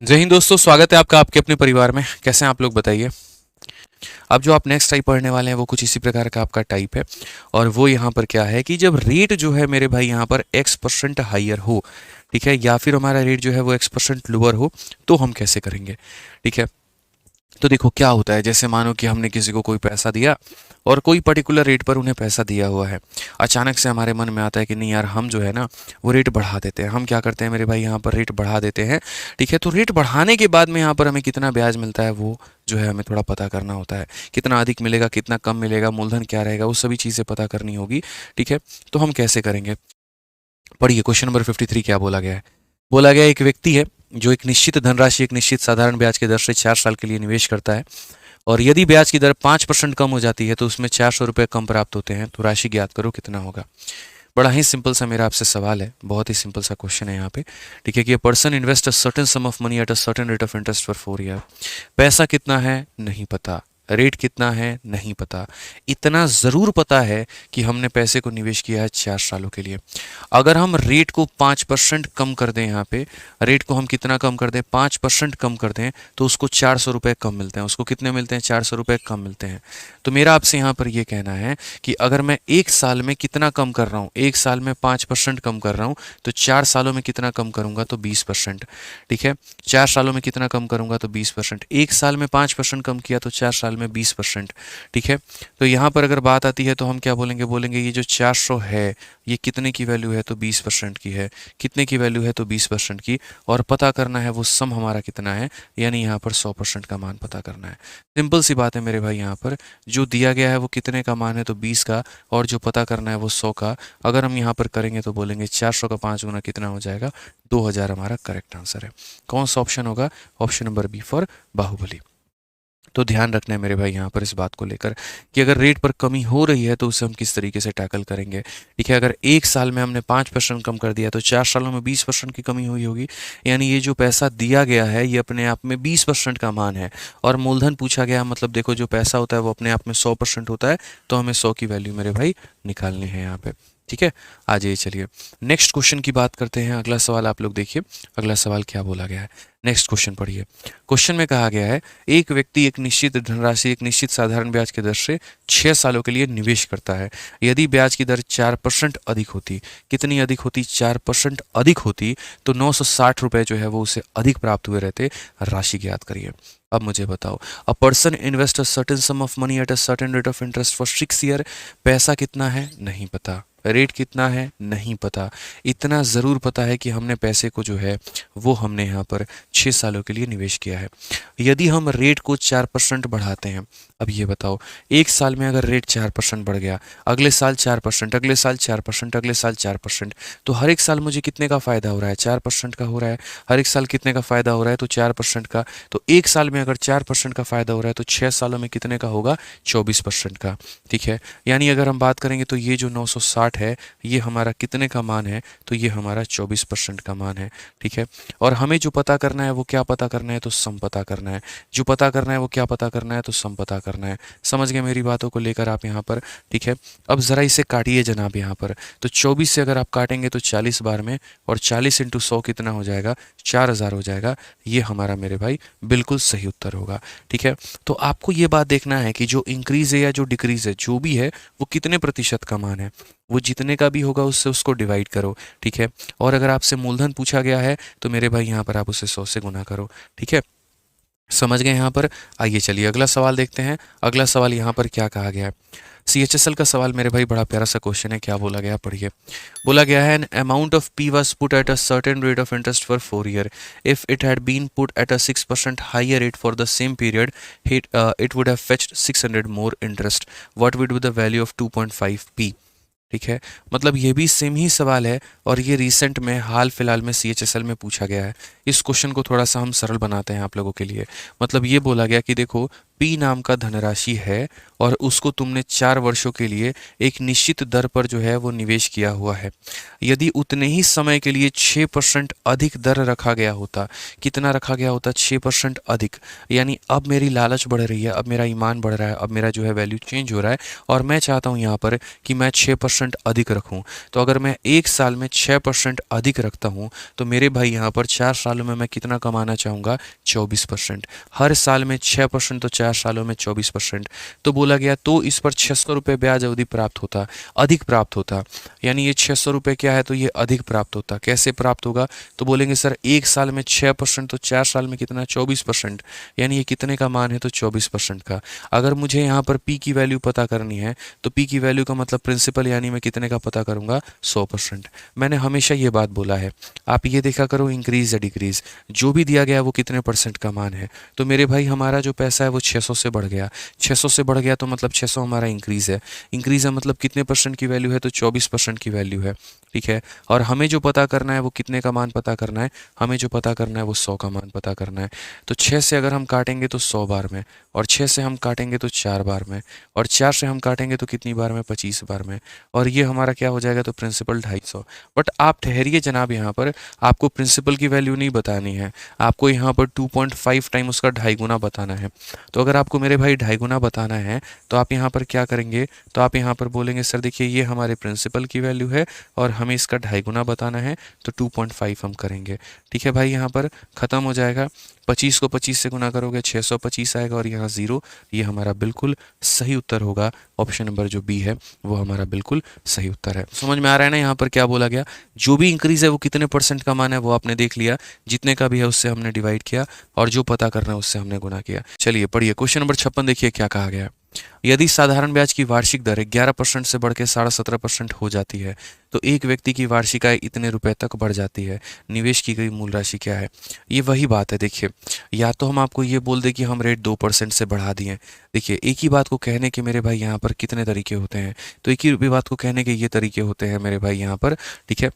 जय हिंद दोस्तों, स्वागत है आपका आपके अपने परिवार में। कैसे हैं आप लोग, बताइए। अब जो आप नेक्स्ट टाइप पढ़ने वाले हैं वो कुछ इसी प्रकार का आपका टाइप है। और वो यहाँ पर क्या है कि जब रेट जो है मेरे भाई यहाँ पर x% हाइयर हो, ठीक है, या फिर हमारा रेट जो है वो x% लोअर हो, तो हम कैसे करेंगे। ठीक है, तो देखो क्या होता है, जैसे मानो कि हमने किसी को कोई पैसा दिया और कोई पर्टिकुलर रेट पर उन्हें पैसा दिया हुआ है। अचानक से हमारे मन में आता है कि नहीं यार, हम जो है ना वो रेट बढ़ा देते हैं। हम क्या करते हैं मेरे भाई, यहाँ पर रेट बढ़ा देते हैं। ठीक है, तो रेट बढ़ाने के बाद में यहाँ पर हमें कितना ब्याज मिलता है वो जो है हमें थोड़ा पता करना होता है। कितना अधिक मिलेगा, कितना कम मिलेगा, मूलधन क्या रहेगा, वो सभी चीज़ें पता करनी होगी। ठीक है, तो हम कैसे करेंगे, पढ़िए क्वेश्चन नंबर 53 क्या बोला गया है। बोला गया है, एक व्यक्ति है जो एक निश्चित धनराशि एक निश्चित साधारण ब्याज की दर से 4 साल के लिए निवेश करता है, और यदि ब्याज की दर 5% कम हो जाती है तो उसमें 400 रुपये कम प्राप्त होते हैं। तो राशि ज्ञात करो कितना होगा। बड़ा ही सिंपल सा मेरा आपसे सवाल है, बहुत ही सिंपल सा क्वेश्चन है यहाँ पे। ठीक है, कि person invest a certain some of money at a certain rate of interest for 4 year. पैसा कितना है नहीं पता, रेट कितना है नहीं पता। इतना ज़रूर पता है कि हमने पैसे को निवेश किया है 4 सालों के लिए। अगर हम रेट को 5% कम कर दें, यहाँ पे रेट को हम कितना कम कर दें, 5% कम कर दें, तो उसको 400 रुपये कम मिलते हैं। उसको कितने मिलते हैं, 400 रुपये कम मिलते हैं। तो मेरा आपसे यहाँ पर यह कहना है कि अगर मैं एक साल में कितना कम कर रहा हूँ, एक साल में 5% कम कर रहा हूँ, तो 4 सालों में कितना कम करूँगा, तो 20%। ठीक है, 4 सालों में कितना कम करूँगा, तो 20%। एक साल में 5% कम किया तो 4 साल में 20%। ठीक है, तो यहाँ पर अगर बात आती है तो हम क्या बोलेंगे, बोलेंगे ये जो 400 है ये कितने की वैल्यू है, तो 20% की है। कितने की वैल्यू है, तो 20% की। और पता करना है वो सम हमारा कितना है, यानी यहाँ पर 100% का मान पता करना है। सिंपल सी बात है मेरे भाई, यहाँ पर जो दिया गया है वो कितने का मान है, तो 20 का, और जो पता करना है वो 100 का। अगर हम यहाँ पर करेंगे तो बोलेंगे 400 का 5 गुना कितना हो जाएगा, 2000 हमारा करेक्ट आंसर है। कौन सा ऑप्शन होगा, option number B for Baahubali. तो ध्यान रखना है मेरे भाई यहाँ पर इस बात को लेकर कि अगर रेट पर कमी हो रही है तो उसे हम किस तरीके से टैकल करेंगे। ठीक है, अगर एक साल में हमने 5% कम कर दिया तो 4 सालों में 20% की कमी हुई होगी। यानी ये जो पैसा दिया गया है ये अपने आप में 20% का मान है। और मूलधन पूछा गया, मतलब देखो जो पैसा होता है वो अपने आप में 100% होता है। तो हमें 100 की वैल्यू मेरे भाई निकालनी है यहाँ पे। ठीक है, आ जाइए, चलिए नेक्स्ट क्वेश्चन की बात करते हैं। अगला सवाल आप लोग देखिए, अगला सवाल क्या बोला गया है। नेक्स्ट क्वेश्चन पढ़िए। क्वेश्चन में कहा गया है, एक व्यक्ति एक निश्चित धनराशि एक निश्चित साधारण ब्याज की दर से 6 सालों के लिए निवेश करता है। यदि ब्याज की दर 4% अधिक होती, कितनी अधिक होती, 4% अधिक होती, तो 960 रुपये जो है वो उसे अधिक प्राप्त हुए रहते। राशि ज्ञात करिए। अब मुझे बताओ, a person invest a certain some of money at a certain rate of interest for 6 year. पैसा कितना है नहीं पता, रेट कितना है नहीं पता। इतना ज़रूर पता है कि हमने पैसे को जो है वो हमने यहाँ पर 6 सालों के लिए निवेश किया है। यदि हम रेट को 4% बढ़ाते हैं, अब ये बताओ, एक साल में अगर रेट 4% बढ़ गया, अगले साल 4%, अगले साल 4%, अगले साल 4%, तो हर एक साल मुझे कितने का फ़ायदा हो रहा है, 4% का हो रहा है। हर एक साल कितने का फ़ायदा हो रहा है, तो 4% का। तो एक साल में अगर 4% का फ़ायदा हो रहा है तो 6 सालों में कितने का होगा, 24% का। ठीक है, यानी अगर हम बात करेंगे तो ये जो 960 है ये हमारा कितने का मान है, तो ये हमारा 24% का मान है। ठीक है, और हमें जो पता करना है वो क्या पता करना है, तो सम पता करना है। जो पता करना है वो क्या पता करना है, तो सम पता करना है। समझ गए मेरी बातों को लेकर आप यहाँ पर। ठीक है, अब ज़रा इसे काटिए जनाब यहाँ पर। तो 24 से अगर आप काटेंगे तो 40 बार में, और 40 इंटू 100 कितना हो जाएगा, 4000 हो जाएगा। ये हमारा मेरे भाई बिल्कुल सही उत्तर होगा। ठीक है, तो आपको ये बात देखना है कि जो इंक्रीज है या जो डिक्रीज है जो भी है वो कितने प्रतिशत का मान है। वो जितने का भी होगा उससे उसको डिवाइड करो। ठीक है, और अगर आपसे मूलधन पूछा गया है तो मेरे भाई यहाँ पर आप उसे 100 से गुना करो। ठीक है, समझ गए यहाँ पर। आइए चलिए अगला सवाल देखते हैं। अगला सवाल यहाँ पर क्या कहा गया है। CHSL का सवाल मेरे भाई बड़ा प्यारा सा क्वेश्चन है। क्या बोला गया, पढ़िए। बोला गया है, an amount of P was put at a certain rate of interest for 4 year. If it had been put at a 6% higher rate for the same period, it would have fetched 600 more interest. What would be the value of 2.5P? ठीक है, मतलब ये भी same ही सवाल है और ये recent में हाल फिलहाल में CHSL में पूछा गया है। इस क्वेश्चन को थोड़ा सा हम सरल बनाते हैं आप लोगों के लिए। मतलब ये बोला गया कि देखो, P नाम का धनराशि है और उसको तुमने 4 वर्षों के लिए एक निश्चित दर पर जो है वो निवेश किया हुआ है। यदि उतने ही समय के लिए 6% अधिक दर रखा गया होता, कितना रखा गया होता? 6% अधिक। यानी अब मेरी लालच बढ़ रही है, अब मेरा ईमान बढ़ रहा है, अब मेरा जो है वैल्यू चेंज हो रहा है और मैं चाहता हूँ यहाँ पर कि मैं 6% अधिक रखूँ। तो अगर मैं एक साल में 6% अधिक रखता हूँ तो मेरे भाई यहाँ पर 4 सालों में मैं कितना कमाना चाहूँगा? 24%। हर साल में 6% तो 4 सालों में 24%। तो बोला गया तो इस पर 600 रुपये ब्याज अवधि प्राप्त होता, अधिक प्राप्त होता। यानी ये 600 रुपये क्या है? तो ये अधिक प्राप्त होता। कैसे प्राप्त होगा? तो बोलेंगे सर एक साल में 6% तो 4 साल में कितना? 24%। यानी ये कितने का मान है? तो 24% का। अगर मुझे यहाँ पर P की वैल्यू पता करनी है तो P की वैल्यू का मतलब प्रिंसिपल, यानी मैं कितने का पता करूँगा? 100%। मैंने हमेशा ये बात बोला है, आप ये देखा करो इंक्रीज या डिक्रीज, जो भी दिया गया है वो कितने परसेंट का मान है। तो मेरे भाई हमारा जो पैसा है वो 600 से बढ़ गया, 600 से बढ़ गया तो मतलब 600 हमारा इंक्रीज है। इंक्रीज है मतलब कितने परसेंट की वैल्यू है? तो 24% की वैल्यू है। ठीक है, और हमें जो पता करना है वो कितने का मान पता करना है? हमें जो पता करना है वो 100 का मान पता करना है। तो 6 से अगर हम काटेंगे तो 100 बार में, और 6 से हम काटेंगे तो 4 बार में, और 4 से हम काटेंगे तो कितनी बार में? 25 बार में। और ये हमारा क्या हो जाएगा? तो प्रिंसिपल 250। बट आप ठहरिए जनाब, यहाँ पर आपको प्रिंसिपल की वैल्यू नहीं बतानी है, आपको यहाँ पर 2.5 टाइम उसका 2.5 गुना बताना है। तो अगर आपको मेरे भाई 2.5 गुना बताना है तो आप यहाँ पर क्या करेंगे? तो आप यहाँ पर बोलेंगे सर देखिए ये हमारे प्रिंसिपल की वैल्यू है और हमें इसका 2.5 गुना बताना है, तो 2.5 हम करेंगे। ठीक है भाई, यहाँ पर ख़त्म हो जाएगा। 25 को 25 से गुना करोगे 625 आएगा और यहाँ 0। ये हमारा बिल्कुल सही उत्तर होगा। ऑप्शन नंबर जो बी है वो हमारा बिल्कुल सही उत्तर है। समझ में आ रहा है ना यहाँ पर क्या बोला गया? जो भी इंक्रीज है वो कितने परसेंट का मान है वो आपने देख लिया, जितने का भी है उससे हमने डिवाइड किया और जो पता करना है उससे हमने गुना किया। चलिए पढ़िए क्वेश्चन नंबर 56, देखिए क्या कहा गया है। यदि साधारण ब्याज की वार्षिक दर 11% से बढ़ के 17.5% हो जाती है तो एक व्यक्ति की वार्षिक आय इतने रुपए तक बढ़ जाती है, निवेश की गई मूल राशि क्या है? ये वही बात है। देखिए, या तो हम आपको ये बोल दें कि हम रेट 2% से बढ़ा दिए। देखिए, एक ही बात को कहने के मेरे भाई यहाँ पर कितने तरीके होते हैं? तो एक ही बात को कहने के ये तरीके होते हैं मेरे भाई यहाँ पर। ठीक है,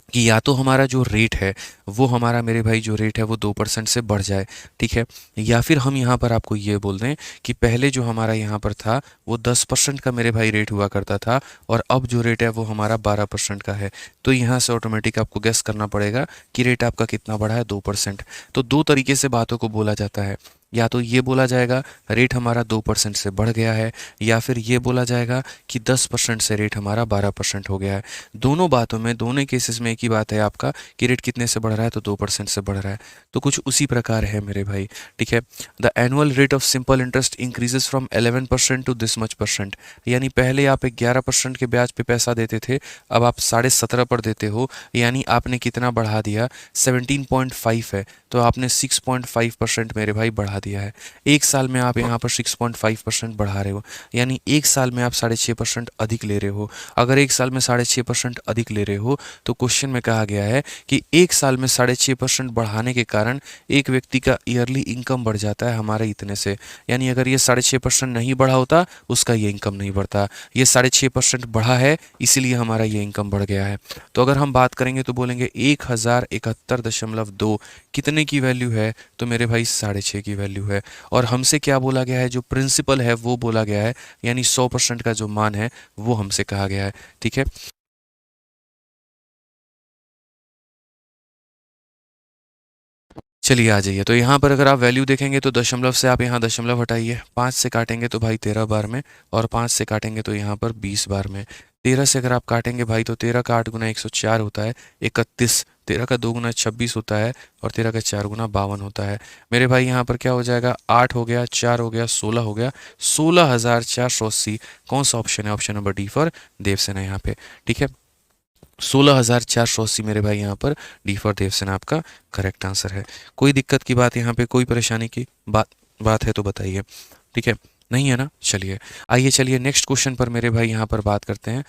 कि या तो हमारा जो रेट है वो हमारा मेरे भाई जो रेट है वो 2% से बढ़ जाए। ठीक है, या फिर हम यहाँ पर आपको ये बोल दें कि पहले जो हमारा यहाँ पर था वो 10% का मेरे भाई रेट हुआ करता था और अब जो रेट है वो हमारा 12% का है। तो यहाँ से ऑटोमेटिक आपको गेस करना पड़ेगा कि रेट आपका कितना बढ़ा है? 2%। तो दो तरीके से बातों को बोला जाता है, या तो ये बोला जाएगा रेट हमारा 2% से बढ़ गया है, या फिर ये बोला जाएगा कि 10% से रेट हमारा 12% हो गया है। दोनों बातों में, दोनों केसेस में एक ही बात है आपका कि रेट कितने से बढ़ रहा है? तो 2% से बढ़ रहा है। तो कुछ उसी प्रकार है मेरे भाई। ठीक है, the annual rate of simple interest increases from 11% to this much percent. यानी पहले आप 11% के ब्याज पे पैसा देते थे, अब आप 17.5 पर देते हो। यानी आपने कितना बढ़ा दिया? 17.5 है तो आपने 6.5% मेरे भाई बढ़ा दिया है। एक साल में आप यहाँ पर 6.5% बढ़ा रहे हो, यानी एक साल में आप 6.5% अधिक ले रहे हो। अगर एक साल में 6.5% अधिक ले रहे हो तो क्वेश्चन में कहा गया है कि एक साल में 6.5% बढ़ाने के कारण एक व्यक्ति का ईयरली इनकम बढ़ जाता है हमारे इतने से। यानी अगर ये 6.5% नहीं बढ़ा होता उसका ये इनकम नहीं बढ़ता, ये 6.5% बढ़ा है इसीलिए हमारा ये इनकम बढ़ गया है। तो अगर हम बात करेंगे तो बोलेंगे 1071.2 कितने की वैल्यू है? तो मेरे भाई 6.5 की वैल्यू है। और हमसे क्या बोला गया है? जो प्रिंसिपल है वो बोला गया है, यानी 100% का जो मान है वो हमसे कहा गया है। ठीक है, चलिए आ जाइए। तो यहाँ पर अगर आप वैल्यू देखेंगे तो दशमलव से आप यहाँ दशमलव हटाइए, 5 से काटेंगे तो भाई 13 बार में, और 5 से काटेंगे तो यहाँ पर 20 बार में। 13 से अगर आप काटेंगे भाई तो 13 का 8 गुना 104 होता है 31, 13 का 2 गुना 26 होता है और 13 का 4 गुना 52 होता है। मेरे भाई यहाँ पर क्या हो जाएगा? 8 हो गया, 4 हो गया, 16 हो गया, 16,480। कौन सा ऑप्शन है? Option number D for Devasena यहाँ पे। ठीक है, 16,480 मेरे भाई यहाँ पर डी फॉर देवसेना आपका करेक्ट आंसर है। कोई दिक्कत की बात यहाँ पे, कोई परेशानी की बात है तो बताइए। ठीक है, नहीं है ना? चलिए आइए, चलिए नेक्स्ट क्वेश्चन पर मेरे भाई यहाँ पर बात करते हैं।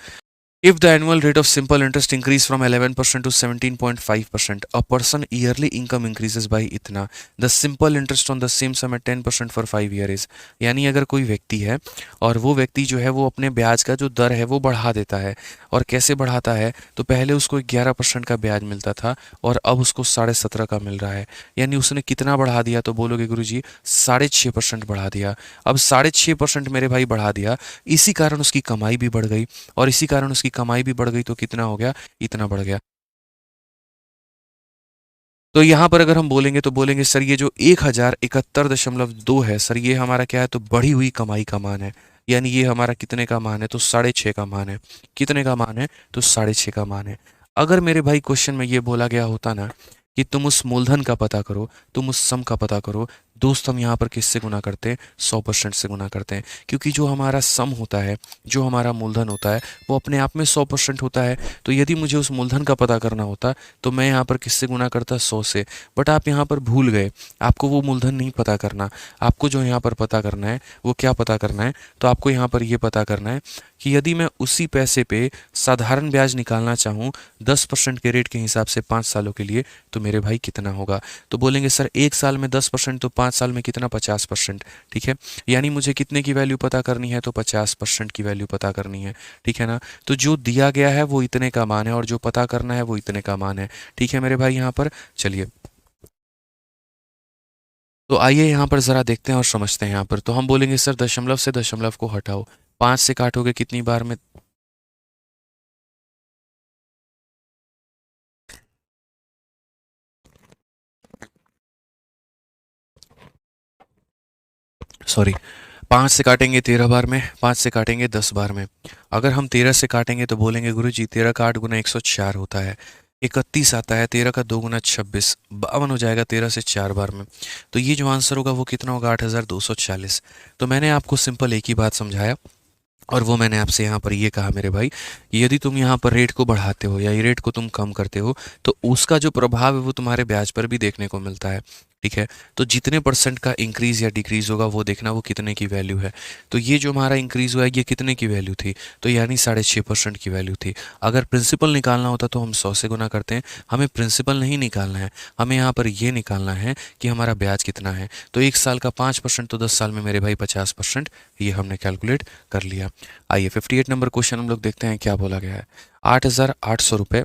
If the annual rate of simple interest increase from 11% to 17.5%, a person yearly income increases by इतना. The simple interest on the same sum at 10% for 5 years. यानी अगर कोई व्यक्ति है और वो व्यक्ति जो है वो अपने ब्याज का जो दर है वो बढ़ा देता है. और कैसे बढ़ाता है? तो पहले उसको 11% का ब्याज मिलता था और अब उसको 17.5 का मिल रहा है. यानी उसने कितना बढ़ा दिया? तो बोलोगे गुरुजी 6.5% बढ़ा दिया. अब 6.5% मेरे भाई बढ़ा दिया, इसी कारण उसकी कमाई भी बढ़ गई और इसी कारण उसकी कमाई भी बढ़ गई तो कितना हो गया? इतना बढ़ गया. तो यहाँ पर अगर हम बोलेंगे तो बोलेंगे सर ये जो 1071.2 है सर ये हमारा क्या है? तो बढ़ी हुई कमाई का मान है. यानी ये हमारा कितने का मान है? तो 6.5 का मान है. कितने का मान है? तो 6.5 का मान है. अगर मेरे भाई क्वेश्चन में ये बोला गया होता ना कि तुम उस मूलधन का पता करो, तुम उस सम का पता करो, दोस्त हम यहाँ पर किससे गुना करते हैं? 100% से गुना करते हैं. क्योंकि जो हमारा सम होता है, जो हमारा मूलधन होता है वो अपने आप में 100% होता है. तो यदि मुझे उस मूलधन का पता करना होता तो मैं यहाँ पर किससे गुना करता? 100 से. बट आप यहाँ पर भूल गए, आपको वो मूलधन नहीं पता करना. आपको जो यहाँ पर पता करना है वो क्या पता करना है? तो आपको यहाँ पर ये पता करना है कि यदि मैं उसी पैसे पे साधारण ब्याज निकालना चाहूँ 10% के रेट के हिसाब से 5 सालों के लिए तो मेरे भाई कितना होगा? तो बोलेंगे सर एक साल में 10% तो 5 साल में कितना? 50%. ठीक है, यानी मुझे कितने की वैल्यू पता करनी है? तो 50% की वैल्यू पता करनी है. ठीक है ना? तो जो दिया गया है वो इतने का मान है और जो पता करना है वो इतने का मान है. ठीक है मेरे भाई यहाँ पर चलिए, तो आइए यहाँ पर ज़रा देखते हैं और समझते हैं. यहाँ पर तो हम बोलेंगे सर दशमलव से दशमलव को हटाओ. 5 से काटोगे कितनी बार में? सॉरी, 5 से काटेंगे 13 बार में, 5 से काटेंगे 10 बार में. अगर हम 13 से काटेंगे तो बोलेंगे गुरुजी 13 का 8 गुना 104 होता है, 31 आता है. 13 का 2 गुना 26, 52 हो जाएगा 13 से 4 बार में. तो ये जो आंसर होगा वो कितना होगा? 8240. तो मैंने आपको सिंपल एक ही बात समझाया और वो मैंने आपसे यहाँ पर ये कहा मेरे भाई कि यदि तुम यहाँ पर रेट को बढ़ाते हो या ये रेट को तुम कम करते हो तो उसका जो प्रभाव है वो तुम्हारे ब्याज पर भी देखने को मिलता है. ठीक है, तो जितने परसेंट का इंक्रीज या डिक्रीज होगा वो देखना वो कितने की वैल्यू है. तो ये जो हमारा इंक्रीज हुआ है ये कितने की वैल्यू थी? तो यानी 6.5% की वैल्यू थी. अगर प्रिंसिपल निकालना होता तो हम 100 से गुना करते हैं. हमें प्रिंसिपल नहीं निकालना है, हमें यहाँ पर ये निकालना है कि हमारा ब्याज कितना है. तो एक साल का 5% तो 10 साल में मेरे भाई 50%. ये हमने कैलकुलेट कर लिया. आइए 58 नंबर क्वेश्चन हम लोग देखते हैं क्या बोला गया है. 8,800 रुपये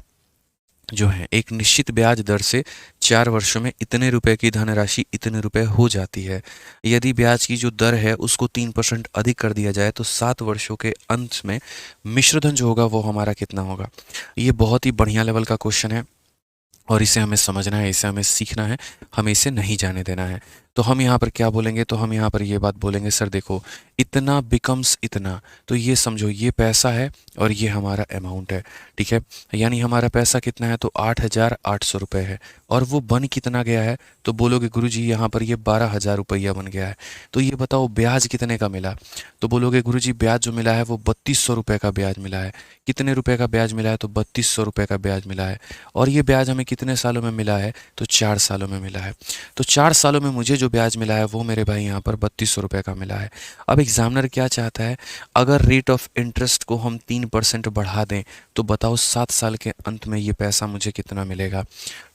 जो है एक निश्चित ब्याज दर से 4 वर्षों में इतने रुपए की धनराशि इतने रुपए हो जाती है. यदि ब्याज की जो दर है उसको 3% अधिक कर दिया जाए तो 7 वर्षों के अंत में मिश्रधन जो होगा वो हमारा कितना होगा? ये बहुत ही बढ़िया लेवल का क्वेश्चन है और इसे हमें समझना है, इसे हमें सीखना है, हमें इसे नहीं जाने देना है. तो हम यहाँ पर क्या बोलेंगे? तो हम यहाँ पर ये बात बोलेंगे सर देखो इतना बिकम्स इतना. तो ये समझो ये पैसा है और ये हमारा अमाउंट है. ठीक है, यानी हमारा पैसा कितना है? तो 8,800 रुपये है और वो बन कितना गया है? तो बोलोगे गुरुजी यहाँ पर ये 12,000 रुपया बन गया है. तो ये बताओ ब्याज कितने का मिला? तो बोलोगे गुरुजी ब्याज जो मिला है वो 3,200 रुपये का ब्याज मिला है. कितने रुपए का ब्याज मिला है? तो 3,200 रुपये का ब्याज मिला है. और ये ब्याज हमें कितने सालों में मिला है? तो 4 सालों में मिला है. तो 4 सालों में मुझे जो ब्याज मिला है वो मेरे भाई यहाँ पर 3,200 रुपये का मिला है. अब एग्जामिनर क्या चाहता है? अगर रेट ऑफ इंटरेस्ट को हम 3% बढ़ा दें तो बताओ 7 साल के अंत में ये पैसा मुझे कितना मिलेगा?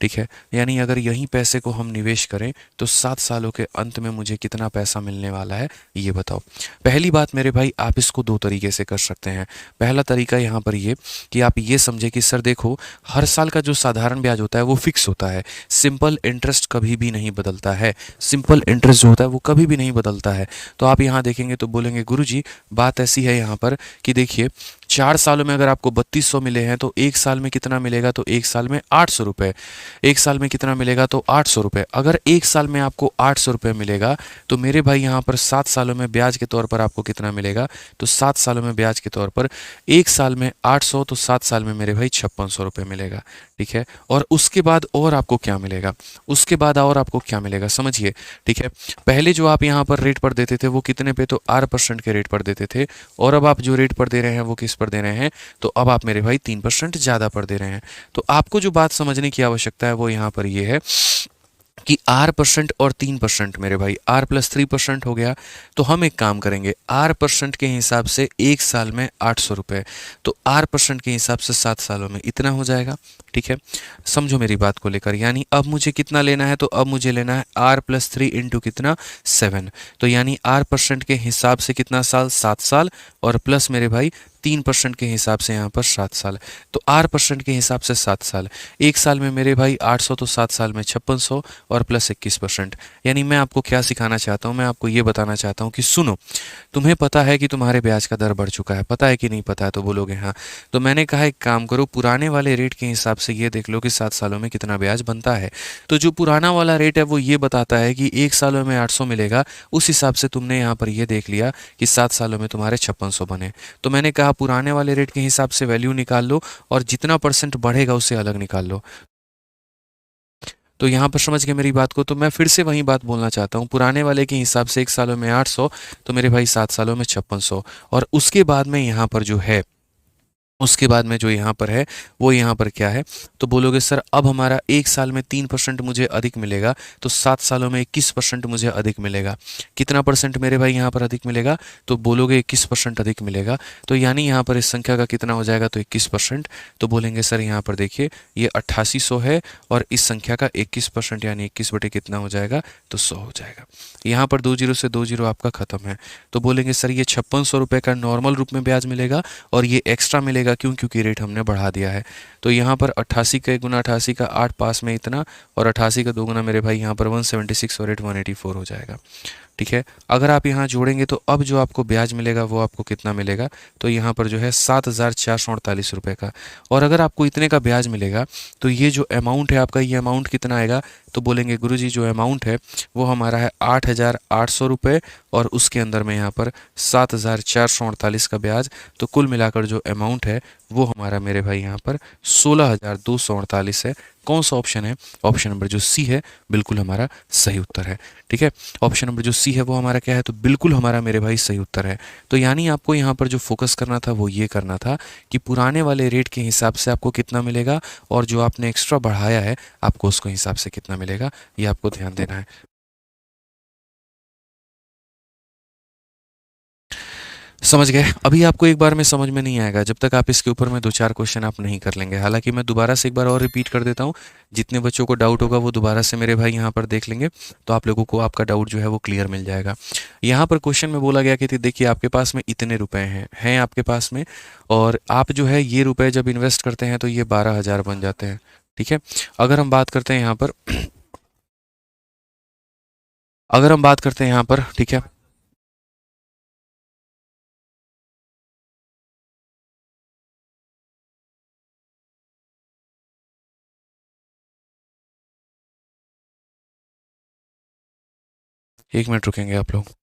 ठीक है, यानी अगर यही पैसे को हम निवेश करें तो 7 सालों के अंत में मुझे कितना पैसा मिलने वाला है ये बताओ. पहली बात मेरे भाई आप इसको 2 तरीके से कर सकते हैं. पहला तरीका यहाँ पर ये कि आप ये समझे कि सर देखो हर साल का जो साधारण ब्याज होता है वो फिक्स होता है. सिंपल इंटरेस्ट कभी भी नहीं बदलता है. सिंपल इंटरेस्ट जो होता है वो कभी भी नहीं बदलता है. तो आप यहाँ देखेंगे तो बोलेंगे गुरुजी बात ऐसी है यहाँ पर कि देखिए 4 सालों में अगर आपको 3,200 मिले हैं तो एक साल में कितना मिलेगा? तो एक साल में 800 रुपये. एक साल में कितना मिलेगा? तो 800 रुपये. अगर एक साल में आपको 800 रुपये मिलेगा तो मेरे भाई यहाँ पर 7 सालों में ब्याज के तौर पर आपको कितना मिलेगा? तो 7 सालों में ब्याज के तौर पर एक साल में 800 तो 7 साल में मेरे भाई 5,600 रुपये मिलेगा. ठीक है, और उसके बाद और आपको क्या मिलेगा? उसके बाद और आपको क्या मिलेगा समझिए. ठीक है, पहले जो आप यहाँ पर रेट पर देते थे वो कितने पे? तो 8% के रेट पर देते थे और अब आप जो रेट पर दे रहे हैं वो किस पर दे रहे हैं? तो अब आप मेरे भाई 3% ज़्यादा पर दे रहे हैं. तो आपको जो बात समझने की आवश्यकता है वो यहाँ पर ये है कि R% और 3% मेरे भाई, R+3% हो गया। तो हम एक काम करेंगे, R% के हिसाब से एक साल में 800 रुपये, तो R% के हिसाब से 7 सालों में इतना हो जाएगा। ठीक है, समझो मेरी बात को लेकर। यानी अब मुझे कितना लेना है, तो अब मुझे लेना है R+3 इंटू कितना 7, तो यानी R% के हिसाब से कितना साल, 7 साल, और प्लस मेरे भाई 3% के हिसाब से यहाँ पर 7 साल। तो R% के हिसाब से 7 साल, एक साल में मेरे भाई 800, तो 7 साल में 5600 और प्लस 21%। यानी मैं आपको क्या सिखाना चाहता हूँ, मैं आपको ये बताना चाहता हूँ कि सुनो, तुम्हें पता है कि तुम्हारे ब्याज का दर बढ़ चुका है, पता है कि नहीं पता है, तो बोलोगे हाँ। तो मैंने कहा एक काम करो, पुराने वाले रेट के हिसाब से ये देख लो कि 7 सालों में कितना ब्याज बनता है। तो जो पुराना वाला रेट है वो ये बताता है कि एक सालों में 800 मिलेगा, उस हिसाब से तुमने यहाँ पर ये देख लिया कि 7 सालों में तुम्हारे 5600 बने। तो मैंने कहा पुराने वाले रेट के हिसाब से वैल्यू निकाल लो और जितना परसेंट बढ़ेगा उससे अलग निकाल लो। तो यहाँ पर समझ गए मेरी बात को। तो मैं फिर से वही बात बोलना चाहता हूँ, पुराने वाले के हिसाब से एक सालों में 800, तो मेरे भाई 7 सालों में 5600, और उसके बाद में यहाँ पर जो है, उसके बाद में जो यहाँ पर है वो यहाँ पर क्या है, तो बोलोगे सर अब हमारा एक साल में 3% मुझे अधिक मिलेगा, तो 7 सालों में 21% मुझे अधिक मिलेगा। कितना परसेंट मेरे भाई यहाँ पर अधिक मिलेगा, तो बोलोगे 21% अधिक मिलेगा। तो यानी यहाँ पर इस संख्या का कितना हो जाएगा, तो 21%। तो बोलेंगे सर यहाँ पर देखिए ये 8800 है और इस संख्या का 21% यानी 21 बटे कितना हो जाएगा, तो 100 हो जाएगा। यहाँ पर 2 जीरो से 2 जीरो आपका खत्म है। तो बोलेंगे सर ये 5600 रुपये का नॉर्मल रूप में ब्याज मिलेगा और ये एक्स्ट्रा मिलेगा, क्यों, क्योंकि रेट हमने बढ़ा दिया है। तो यहाँ पर 88 का 1 गुना 88 का 8 पास में इतना, और 88 का 2 गुना मेरे भाई यहाँ पर 176 और 8 184 हो जाएगा। ठीक है, अगर आप यहाँ जोड़ेंगे तो अब जो आपको ब्याज मिलेगा वो आपको कितना मिलेगा, तो यहाँ पर जो है 7448 रुपये का। और अगर आपको इतने का ब्याज मिलेगा तो ये जो अमाउंट है आपका, ये अमाउंट कितना आएगा, तो बोलेंगे गुरुजी जो अमाउंट है वो हमारा है 8800 रुपये, और उसके अंदर में यहाँ पर 7448 का ब्याज। तो कुल मिलाकर जो अमाउंट है वो हमारा मेरे भाई यहाँ पर 16248 है। कौन सा ऑप्शन है, ऑप्शन नंबर जो सी है बिल्कुल हमारा सही उत्तर है। ठीक है, ऑप्शन नंबर जो सी है वो हमारा क्या है, तो बिल्कुल हमारा मेरे भाई सही उत्तर है। तो यानी आपको यहाँ पर जो फोकस करना था वो ये करना था कि पुराने वाले रेट के हिसाब से आपको कितना मिलेगा, और जो आपने एक्स्ट्रा बढ़ाया है आपको उसको हिसाब से कितना मिलेगा, ये आपको ध्यान देना है। समझ गए। अभी आपको एक बार में समझ में नहीं आएगा जब तक आप इसके ऊपर में 2-4 क्वेश्चन आप नहीं कर लेंगे। हालांकि मैं दोबारा से एक बार और रिपीट कर देता हूँ, जितने बच्चों को डाउट होगा वो दोबारा से मेरे भाई यहाँ पर देख लेंगे, तो आप लोगों को आपका डाउट जो है वो क्लियर मिल जाएगा। यहाँ पर क्वेश्चन में बोला गया कि देखिए आपके पास में इतने रुपए हैं आपके पास में, और आप जो है ये रुपए जब इन्वेस्ट करते हैं तो ये 12,000 बन जाते हैं। ठीक है, अगर हम बात करते हैं यहाँ पर अगर हम बात करते हैं यहाँ पर, ठीक है, एक मिनट रुकेंगे आप लोग।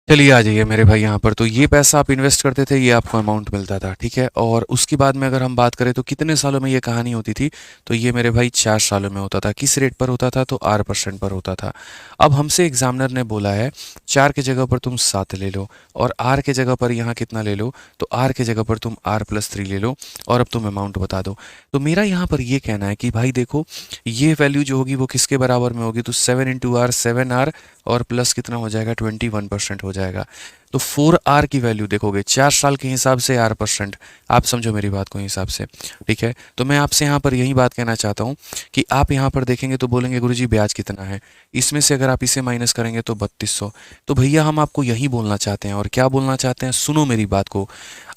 चलिए आ जाइए मेरे भाई यहाँ पर। तो ये पैसा आप इन्वेस्ट करते थे, ये आपको अमाउंट मिलता था। ठीक है, और उसके बाद में अगर हम बात करें तो कितने सालों में ये कहानी होती थी, तो ये मेरे भाई 4 सालों में होता था। किस रेट पर होता था, तो R% पर होता था। अब हमसे एग्जामिनर ने बोला है 4 की जगह पर तुम 7 ले लो, और R के जगह पर यहाँ कितना ले लो, तो R के जगह पर तुम R+3 ले लो, और अब तुम अमाउंट बता दो। तो मेरा यहाँ पर ये कहना है कि भाई देखो ये वैल्यू जो होगी वो किसके बराबर में होगी, तो 7 इंटू आर 7R, और प्लस कितना हो जाएगा, 21% हो जाएगा। तो 4R की वैल्यू देखोगे 4 साल के हिसाब से R%, आप समझो मेरी बात को हिसाब से। ठीक है, तो मैं आपसे यहाँ पर यही बात कहना चाहता हूँ कि आप यहाँ पर देखेंगे तो बोलेंगे गुरुजी ब्याज कितना है, इसमें से अगर आप इसे माइनस करेंगे तो 3200। तो भैया हम आपको यही बोलना चाहते हैं, और क्या बोलना चाहते हैं, सुनो मेरी बात को।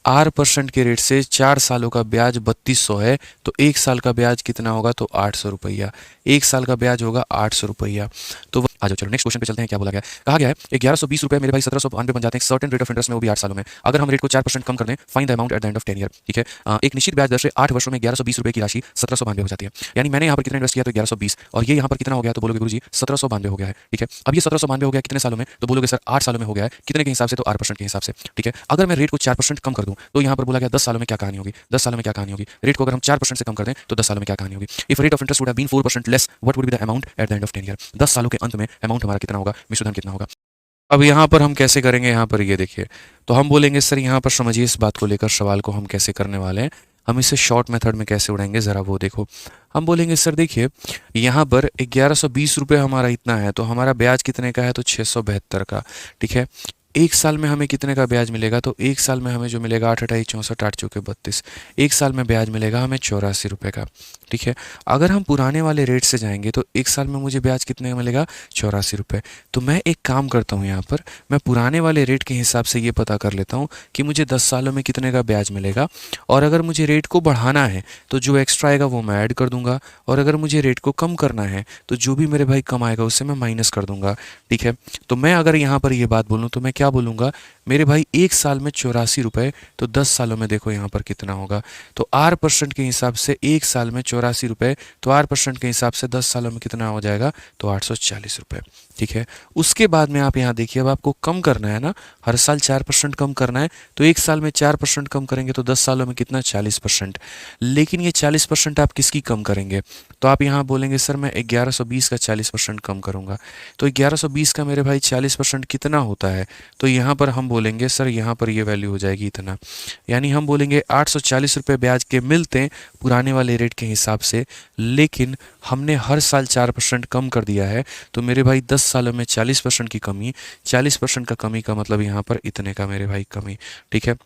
R% के रेट से 4 सालों का ब्याज 3200 है, तो एक साल का ब्याज कितना होगा, तो 800 रुपया। एक साल का ब्याज होगा 800 रुपया। तो आ जाओ चलो नेक्स्ट क्वेश्चन पे चलते हैं। क्या बोला गया है, कहा गया है 1120 रुपये मेरे भाई 1792 बन जाते हैं सर्टेन रेट ऑफ इंटरेस्ट में, वो भी 8 सालों में। अगर हम रेट को 4% कम कर दें, find the amount at the end of 10 year. ठीक है, एक निश्चित ब्याज दर से 8 वर्षों में 1120 रुपये की राशि 1792 हो जाती है। यानी मैंने यहाँ पर कितना इन्वेस्ट किया, तो 1120, और ये यहाँ पर कितना हो गया, तो बोलोगे गुरुजी 1792 हो गया है। ठीक है, अब ये 1792 हो गया कितने सालों में, तो बोलोगे सर 8 सालों में हो गया है। कितने के हिसाब से, तो R% के हिसाब से। ठीक है, अगर मैं रेट को 4% कम कर दूं, तो यहाँ पर बोला गया 10 सालों में क्या कहानी होगी। 10 सालों में क्या कहानी होगी, रेट को अगर हम 4% से कम कर दें तो 10 सालों में क्या कहानी होगी। If rate of interest would have been 4% less, what would be the amount at the end of 10 year. 10 सालों के अंत में अमाउंट हमारा कितना होगा, मिश्रधन कितना होगा। अब यहाँ पर हम कैसे करेंगे, यहाँ पर ये देखिए, तो हम बोलेंगे सर यहाँ पर समझिए इस बात को लेकर सवाल को हम कैसे करने वाले हैं, हम इसे शॉर्ट मेथड में कैसे उड़ाएंगे ज़रा वो देखो। हम बोलेंगे सर देखिए यहाँ पर 1120 रुपये हमारा इतना है, तो हमारा ब्याज कितने का है, तो 672 का। ठीक है, एक साल में हमें कितने का ब्याज मिलेगा, तो एक साल में हमें जो मिलेगा 8 अठाई 64 8 चौके 32, एक साल में ब्याज मिलेगा हमें 84 रुपये का। ठीक है, अगर हम पुराने वाले रेट से जाएंगे तो एक साल में मुझे ब्याज कितने का मिलेगा, 84 रुपये। तो मैं एक काम करता हूँ, यहाँ पर मैं पुराने वाले रेट के हिसाब से ये पता कर लेता हूँ कि मुझे 10 सालों में कितने का ब्याज मिलेगा, और अगर मुझे रेट को बढ़ाना है तो जो एक्स्ट्रा आएगा वो मैं ऐड कर दूंगा, और अगर मुझे रेट को कम करना है तो जो भी मेरे भाई कम आएगा उससे मैं माइनस कर दूंगा। ठीक है, तो मैं अगर यहाँ पर ये बात बोलूँ तो मैं क्या बोलूँगा, मेरे भाई एक साल में 84 रुपये, तो 10 सालों में देखो यहाँ पर कितना होगा, तो R% के हिसाब से एक साल में 84 रुपये, तो R% के हिसाब से 10 सालों में कितना हो जाएगा, तो 840 रुपये। ठीक है, उसके बाद में आप यहाँ देखिए, अब आपको कम करना है ना, हर साल 4% कम करना है, तो एक साल में 4% कम करेंगे तो 10 सालों में कितना, 40%। लेकिन ये 40% आप किसकी कम करेंगे, तो आप यहाँ बोलेंगे सर मैं 1120 का 40% कम करूँगा, तो 1120 का मेरे भाई 40% कितना होता है, तो यहाँ पर हम बोलेंगे सर यहाँ पर ये वैल्यू हो जाएगी इतना, यानी हम बोलेंगे 840 रुपये ब्याज के मिलते हैं पुराने वाले रेट के हिसाब से, लेकिन हमने हर साल 4% कम कर दिया है, तो मेरे भाई 10 सालों में 40% की कमी, 40% का कमी का मतलब यहाँ पर इतने का मेरे भाई कमी। ठीक है,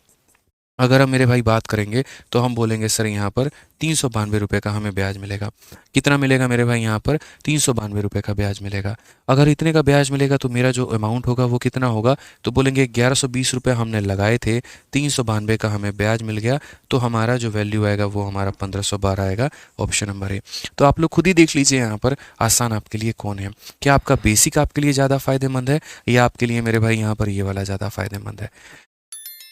अगर हम मेरे भाई बात करेंगे तो हम बोलेंगे सर यहाँ पर 392 रुपये का हमें ब्याज मिलेगा। कितना मिलेगा मेरे भाई, यहाँ पर 392 रुपये का ब्याज मिलेगा। अगर इतने का ब्याज मिलेगा तो मेरा जो अमाउंट होगा वो कितना होगा, तो बोलेंगे 1120 रुपये हमने लगाए थे, 392 का हमें ब्याज मिल गया, तो हमारा जो वैल्यू आएगा वो हमारा 1512 आएगा, ऑप्शन नंबर ए। तो आप लोग खुद ही देख लीजिए यहाँ पर आसान आपके लिए कौन है, क्या आपका बेसिक आपके लिए ज़्यादा फायदेमंद है या आपके लिए मेरे भाई यहाँ पर ये वाला ज़्यादा फायदेमंद है।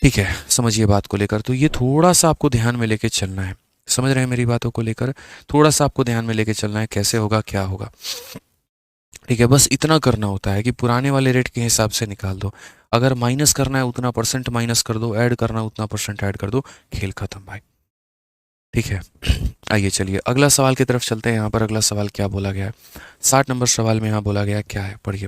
ठीक है, समझिए बात को लेकर, तो ये थोड़ा सा आपको ध्यान में लेके चलना है, समझ रहे हैं मेरी बातों को लेकर, थोड़ा सा आपको ध्यान में लेके चलना है, कैसे होगा क्या होगा। ठीक है, बस इतना करना होता है कि पुराने वाले रेट के हिसाब से निकाल दो, अगर माइनस करना है उतना परसेंट माइनस कर दो, ऐड करना उतना परसेंट ऐड कर दो, खेल खत्म भाई। ठीक है, आइए चलिए अगला सवाल की तरफ चलते हैं। यहाँ पर अगला सवाल क्या बोला गया है, 60 नंबर सवाल में यहाँ बोला गया क्या है, पढ़िए।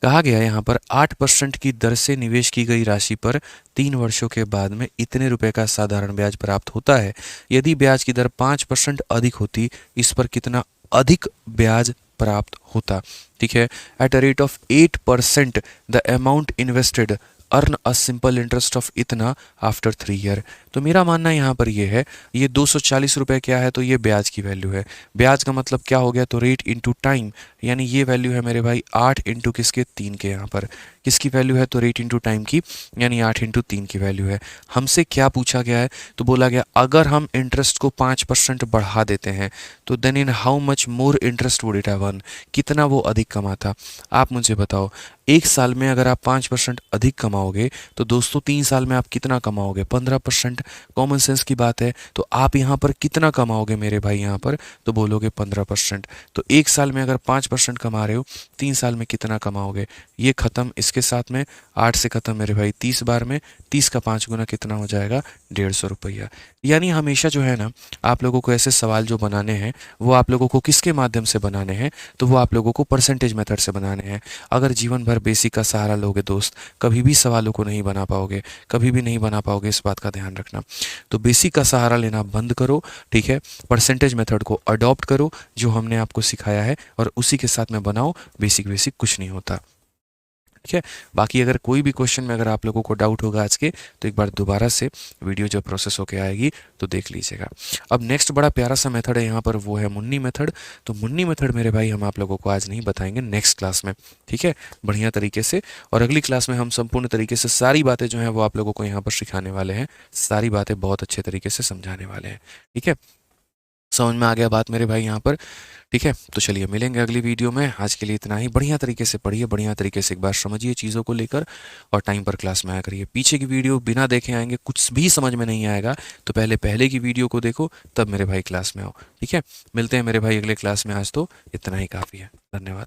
कहा गया है यहाँ पर 8% की दर से निवेश की गई राशि पर 3 वर्षों के बाद में इतने रुपए का साधारण ब्याज प्राप्त होता है। यदि ब्याज की दर 5% अधिक होती, इस पर कितना अधिक ब्याज प्राप्त होता। ठीक है, at a rate of 8% the amount invested earn a simple interest of इतना आफ्टर 3 ईयर। तो मेरा मानना यहाँ पर ये है, ये 240 रुपये क्या है, तो ये ब्याज की वैल्यू है। ब्याज का मतलब क्या हो गया, तो रेट इंटू टाइम, यानी ये वैल्यू है मेरे भाई 8 इंटू किसके, 3 के। यहाँ पर किसकी वैल्यू है, तो रेट इंटू टाइम की, यानी 8 इंटू 3 की वैल्यू है। हमसे क्या पूछा गया है, तो बोला गया अगर हम इंटरेस्ट को 5% बढ़ा देते हैं तो then in how much more interest would it have earn, कितना वो अधिक कमा था। आप मुझे बताओ, एक साल में अगर आप 5% अधिक कमाओगे तो दोस्तों 3 साल में आप कितना कमाओगे, 15%। कॉमन सेंस की बात है, तो आप यहाँ पर कितना कमाओगे मेरे भाई, यहाँ पर तो बोलोगे 15%। तो एक साल में अगर 5% कमा रहे हो, 3 साल में कितना कमाओगे, ये खत्म, इसके साथ में 8 से खत्म मेरे भाई 30 बार में, 30 का 5 गुना कितना हो जाएगा, 150 रुपया। यानी हमेशा जो है ना, आप लोगों को ऐसे सवाल जो बनाने हैं वो आप लोगों को किसके माध्यम से बनाने हैं, तो वो आप लोगों को परसेंटेज मेथड से बनाने हैं। अगर जीवन भर बेसिक का सहारा लोगे दोस्त, कभी भी सवालों को नहीं बना पाओगे, कभी भी नहीं बना पाओगे, इस बात का ध्यान रखना। तो बेसिक का सहारा लेना बंद करो, ठीक है, परसेंटेज मेथड को अडॉप्ट करो जो हमने आपको सिखाया है, और उसी के साथ में बनाओ, बेसिक बेसिक कुछ नहीं होता। ठीक है, बाकी अगर कोई भी क्वेश्चन में अगर आप लोगों को डाउट होगा आज के, तो एक बार दोबारा से वीडियो जब प्रोसेस होके आएगी तो देख लीजिएगा। अब नेक्स्ट बड़ा प्यारा सा मेथड है यहाँ पर, वो है मुन्नी मेथड। तो मुन्नी मेथड मेरे भाई हम आप लोगों को आज नहीं बताएंगे, नेक्स्ट क्लास में, ठीक है, बढ़िया तरीके से। और अगली क्लास में हम संपूर्ण तरीके से सारी बातें जो हैं वो आप लोगों को यहाँ पर सिखाने वाले हैं, सारी बातें बहुत अच्छे तरीके से समझाने वाले हैं। ठीक है, समझ में आ गया बात मेरे भाई यहाँ पर। ठीक है, तो चलिए मिलेंगे अगली वीडियो में। आज के लिए इतना ही। बढ़िया तरीके से पढ़िए, बढ़िया तरीके से एक बार समझिए चीज़ों को लेकर, और टाइम पर क्लास में आया करिए। पीछे की वीडियो बिना देखे आएंगे, कुछ भी समझ में नहीं आएगा, तो पहले की वीडियो को देखो, तब मेरे भाई क्लास में आओ। ठीक है, मिलते हैं मेरे भाई अगले क्लास में। आज तो इतना ही काफ़ी है। धन्यवाद।